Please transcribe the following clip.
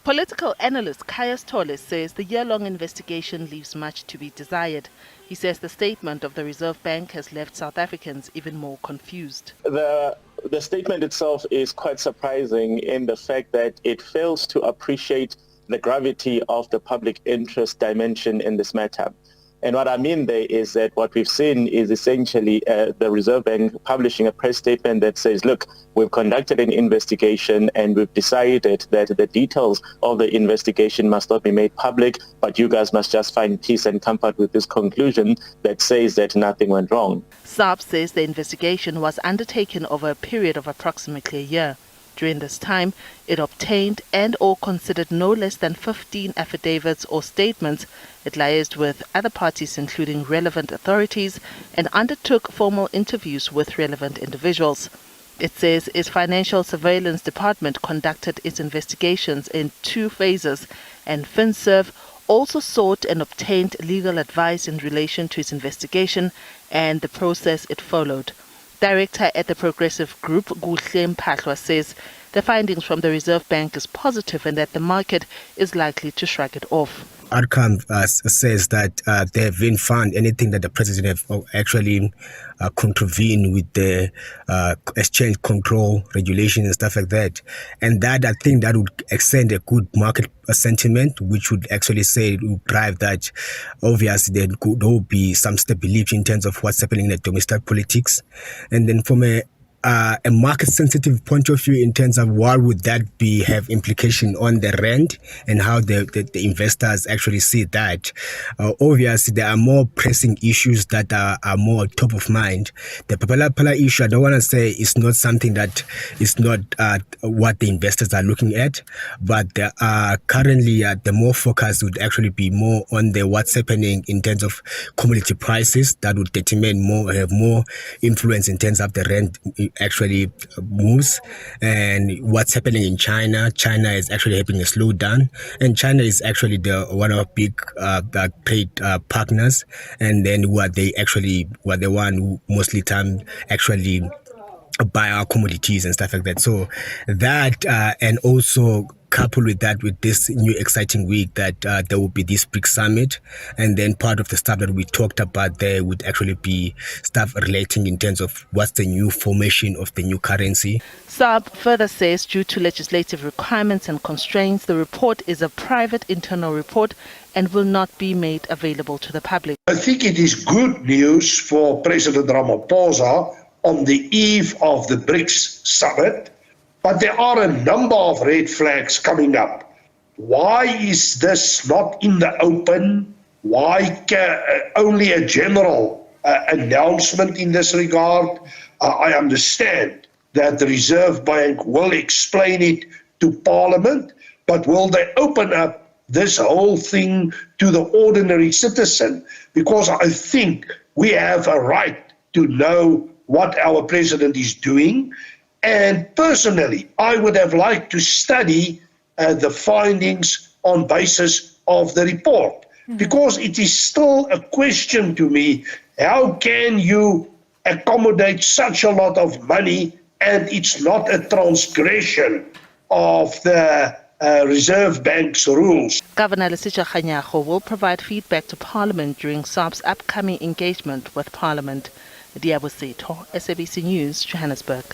Political analyst Caius Tolle says the year-long investigation leaves much to be desired. He says the statement of the Reserve Bank has left South Africans even more confused. The statement itself is quite surprising in the fact that it fails to appreciate the gravity of the public interest dimension in this matter. And what I mean there is that what we've seen is essentially the Reserve Bank publishing a press statement that says, look, we've conducted an investigation and we've decided that the details of the investigation must not be made public, but you guys must just find peace and comfort with this conclusion that says that nothing went wrong. SARB says the investigation was undertaken over a period of approximately a year. During this time, it obtained and or considered no less than 15 affidavits or statements. It liaised with other parties, including relevant authorities, and undertook formal interviews with relevant individuals. It says its Financial Surveillance Department conducted its investigations in 2 phases, and FinServ also sought and obtained legal advice in relation to its investigation and the process it followed. Director at the Progressive Group, Kuhle Mpahlwa, says the findings from the Reserve Bank is positive and that the market is likely to shrug it off. Outcome says that they haven't found anything that the president have actually contravened with the exchange control regulation and stuff like that. And that, I think that would extend a good market sentiment, which would actually say it would drive that obviously there will be some stability in terms of what's happening in the domestic politics. And then from a market sensitive point of view in terms of what would that be have implication on the rand and how the investors actually see that. Obviously there are more pressing issues that are more top of mind. The Pala issue, I don't want to say is not something that is not what the investors are looking at, but currently the more focus would actually be more on the what's happening in terms of commodity prices that would determine more, have more influence in terms of the rand actually moves, and what's happening in China. China is actually having a slowdown, and China is actually one of our big trade partners, and then who are they actually were the one who mostly time actually buy our commodities and stuff like that. So that and also coupled with that, with this new exciting week that there will be this BRICS summit, and then part of the stuff that we talked about there would actually be stuff relating in terms of what's the new formation of the new currency. SARB further says due to legislative requirements and constraints, the report is a private internal report and will not be made available to the public. I think it is good news for President Ramaphosa on the eve of the BRICS summit, but there are a number of red flags coming up. Why is this not in the open? Why only a general announcement in this regard? I understand that the Reserve Bank will explain it to Parliament, but will they open up this whole thing to the ordinary citizen? Because I think we have a right to know what our president is doing. And personally, I would have liked to study the findings on basis of the report, because it is still a question to me, how can you accommodate such a lot of money and it's not a transgression of the Reserve Bank's rules? Governor Lesitsha Kganyago will provide feedback to Parliament during SARB's upcoming engagement with Parliament. Diabo Seto, SABC News, Johannesburg.